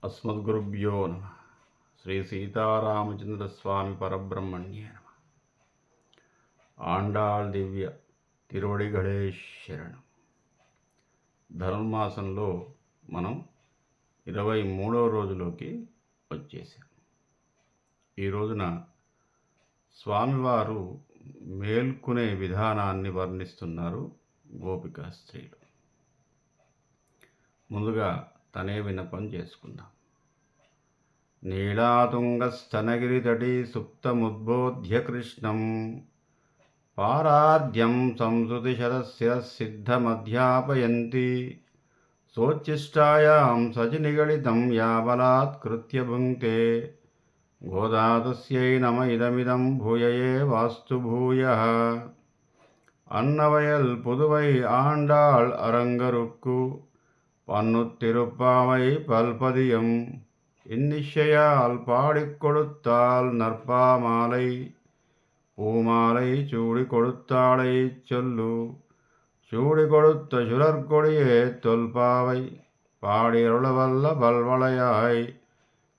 అస్మద్గురుభ్యో నమ. శ్రీ సీతారామచంద్ర స్వామి పరబ్రహ్మణ్యే నమ. ఆండాళ్ దివ్య తిరువడిగళే శరణం. ధనుర్మాసంలో మనం 23వ రోజులోకి వచ్చేసాం. ఈ రోజున స్వామివారు మేల్కొనే విధానాన్ని వర్ణిస్తున్నారు గోపికా స్త్రీలు. ముందుగా తనే విన్నపం చేసుకుందాం. నీళాతుంగస్తనగిరితటీ సుప్తముద్బోధ్య కృష్ణం పారాద్యం సంసృతిశరశిరసిద్ధమధ్యాపయంతి సోచ్ఛిష్టాయాం సచినిగళితం యాబలాత్కృత్య భుంక్తే గోదాతస్యై నమ ఇదమిదం భూయయే వాస్తు భూయః. అన్నవయల్ పుదువై ఆండాళ్ அரங்கருக்கு பன்னுத்திருப்பாவை பல்பதியம் இன்னிசையால் பாடிக் கொடுத்தாள் நற்பாமாலை பூமாலை சூடி கொடுத்தாளை சொல்லு சூடி கொடுத்த சுழற்கொடியே தொல்பாவை பாடியருளவல்ல பல்வளையாய்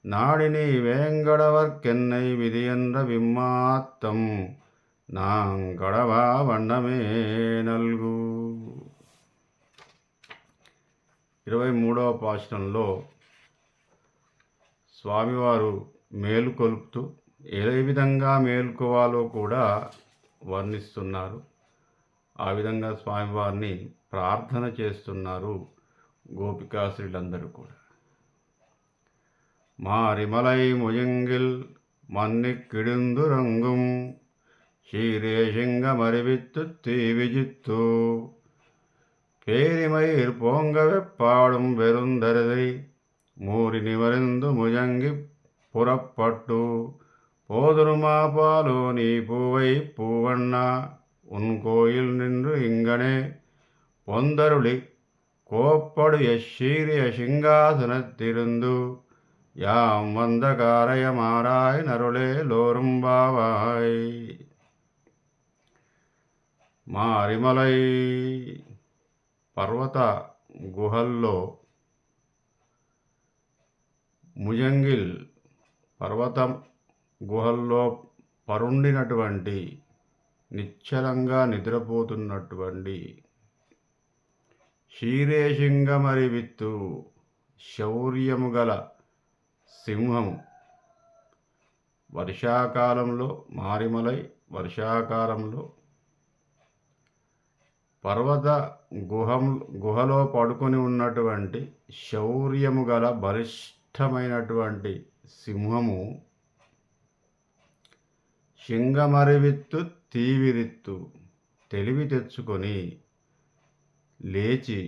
நாடினி வேங்கடவர்க்கென்னை விதியென்ற விம்மாத்தம் நாங்கடவா வண்ணமே నల్గు. 23వ పాశురంలో స్వామివారు మేలుకొల్పుతూ ఏ విధంగా మేలుకోవాలో కూడా వర్ణిస్తున్నారు. ఆ విధంగా స్వామివారిని ప్రార్థన చేస్తున్నారు గోపికాశ్రీలందరూ కూడా. మారిమలై ముయంగిల్ మన్నిక్కిడుందురంగుం ஷீரேஷிங்க மறிவித்து தீவிஜித்து பேரிமயிர் போங்கவே பாடும் பெருந்தரதை மூறி நிவரிந்து முயங்கி புறப்பட்டு போதுருமா பாலோ நீ பூவை பூவண்ணா உன் கோயில் நின்று இங்கனே பொந்தருளி கோப்படு யஷீரிய சிங்காசனத்திருந்து யாம் வந்த காரயமாராய் நருளே லோரும்பாவாய். మారిమలై పర్వత గుహల్లో ముజంగిల్ పర్వతం గుహల్లో పరుండినటువంటి నిశ్చలంగా నిద్రపోతున్నటువంటి క్షీరేశింగమరి విత్తు శౌర్యము గల సింహము వర్షాకాలంలో మారిమలై వర్షాకాలంలో పర్వత గుహలో పడుకొని ఉన్నటువంటి శౌర్యము గల బలిష్టమైనటువంటి సింహము శింగమరివిత్తు తీవిరిత్తు తెలివి తెచ్చుకొని లేచి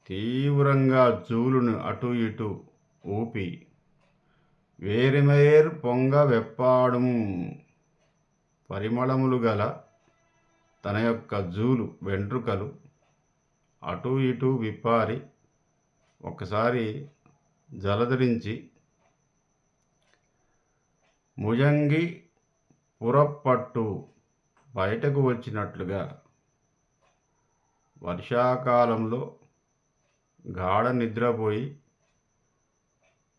తీవ్రంగా జూలును అటు ఇటు ఊపి వేరిమేర్ పొంగ వెప్పాడుం పరిమళములు గల తన యొక్క జూలు వెంట్రుకలు అటు ఇటు విప్పారి ఒకసారి జలధరించి ముజంగి పురప్పట్టు బయటకు వచ్చినట్లుగా వర్షాకాలంలో గాఢ నిద్రపోయి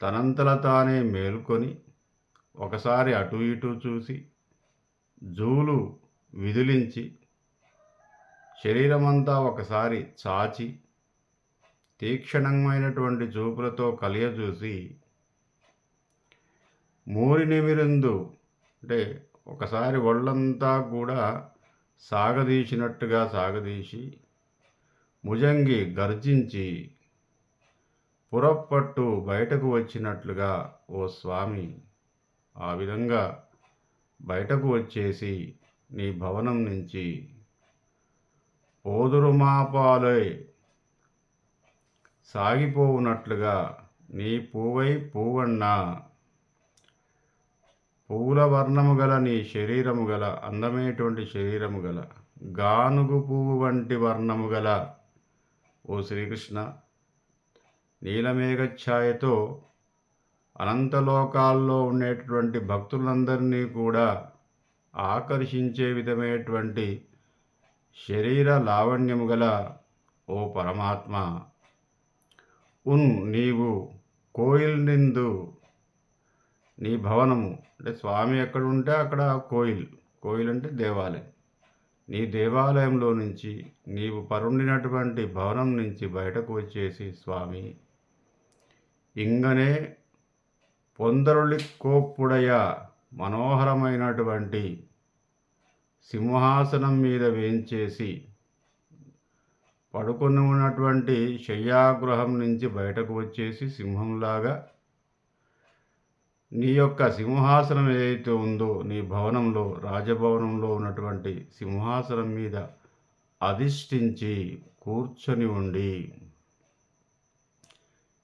తనంతల తానే మేల్కొని ఒకసారి అటు ఇటు చూసి జూలు విదిలించి శరీరమంతా ఒకసారి చాచి తీక్షణమైనటువంటి చూపులతో కలియజూసి మూరి నిమిరిందు అంటే ఒకసారి ఒళ్ళంతా కూడా సాగదీసినట్టుగా సాగదీసి ముజంగి గర్జించి పురప్పట్టు బయటకు వచ్చినట్లుగా ఓ స్వామి ఆ విధంగా బయటకు వచ్చేసి నీ భవనం నుంచి పోదురుమాపాలై సాగిపోవునట్లుగా నీ పూవై పూవన్నా పూల వర్ణము గల నీ శరీరము గల అందమైనటువంటి శరీరము గల గానుగు పువ్వు వంటి వర్ణము గల ఓ శ్రీకృష్ణ నీలమేఘఛాయతో అనంతలోకాల్లో ఉండేటటువంటి భక్తులందరినీ కూడా ఆకర్షించే విధమైనటువంటి శరీర లావణ్యము గల ఓ పరమాత్మ నీవు కోయిల్నిందు నీ భవనము అంటే స్వామి ఎక్కడ ఉంటే అక్కడ కోయిల్. కోయిల్ అంటే దేవాలయం. నీ దేవాలయంలో నుంచి నీవు పరుండినటువంటి భవనం నుంచి బయటకు వచ్చేసి స్వామి ఇంగనే పొందరుళిక్కోప్పుడయ మనోహరమైనటువంటి సింహాసనం మీద వేంచేసి పడుకొని ఉన్నటువంటి శయ్యాగృహం నుంచి బయటకు వచ్చేసి సింహంలాగా నీ యొక్క సింహాసనం ఏదైతే ఉందో నీ భవనంలో రాజభవనంలో ఉన్నటువంటి సింహాసనం మీద అధిష్ఠించి కూర్చొని ఉండి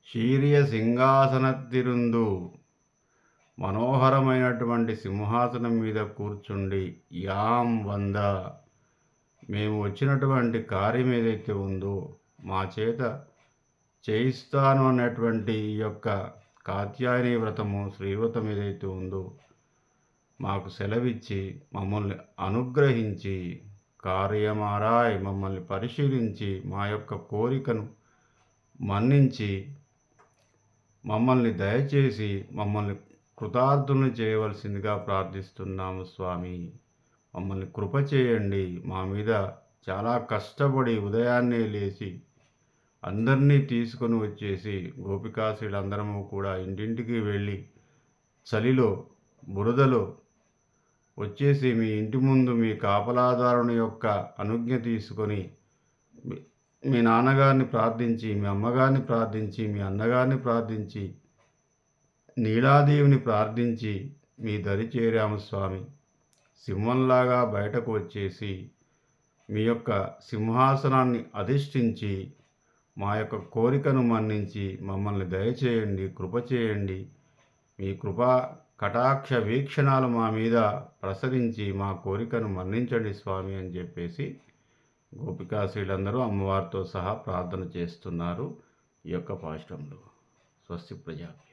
శీర్య సింహాసనత్తిరుందు మనోహరమైనటువంటి సింహాసనం మీద కూర్చుండి యాం వంద మేము వచ్చినటువంటి కార్యం ఏదైతే ఉందో మా చేత చేయిస్తాను అన్నటువంటి ఈ యొక్క కాత్యాయని వ్రతము శ్రీవ్రతం ఏదైతే ఉందో మాకు సెలవిచ్చి మమ్మల్ని అనుగ్రహించి కార్యమారాయ్ మమ్మల్ని పరిశీలించి మా యొక్క కోరికను మన్నించి మమ్మల్ని దయచేసి మమ్మల్ని కృతార్థులను చేయవలసిందిగా ప్రార్థిస్తున్నాము స్వామి. మమ్మల్ని కృప చేయండి. మా మీద చాలా కష్టపడి ఉదయాన్నే లేచి అందరినీ తీసుకొని వచ్చేసి గోపికాశ్రీలందరము కూడా ఇంటింటికి వెళ్ళి చలిలో బురదలో వచ్చేసి మీ ఇంటి ముందు మీ కాపలాదారుని యొక్క అనుజ్ఞ తీసుకొని మీ నాన్నగారిని ప్రార్థించి మీ అమ్మగారిని ప్రార్థించి మీ అన్నగారిని ప్రార్థించి నీలాదేవిని ప్రార్థించి మీ దరి చేరాము స్వామి. సింహంలాగా బయటకు వచ్చేసి మీ యొక్క సింహాసనాన్ని అధిష్ఠించి మా యొక్క కోరికను మన్నించి మమ్మల్ని దయచేయండి, కృప చేయండి. మీ కృపా కటాక్ష వీక్షణాలు మా మీద ప్రసరించి మా కోరికను మన్నించండి స్వామి అని చెప్పేసి గోపికాశ్రీలందరూ అమ్మవారితో సహా ప్రార్థన చేస్తున్నారు ఈ యొక్క పాశురంలో. స్వస్తి ప్రజాభ్య.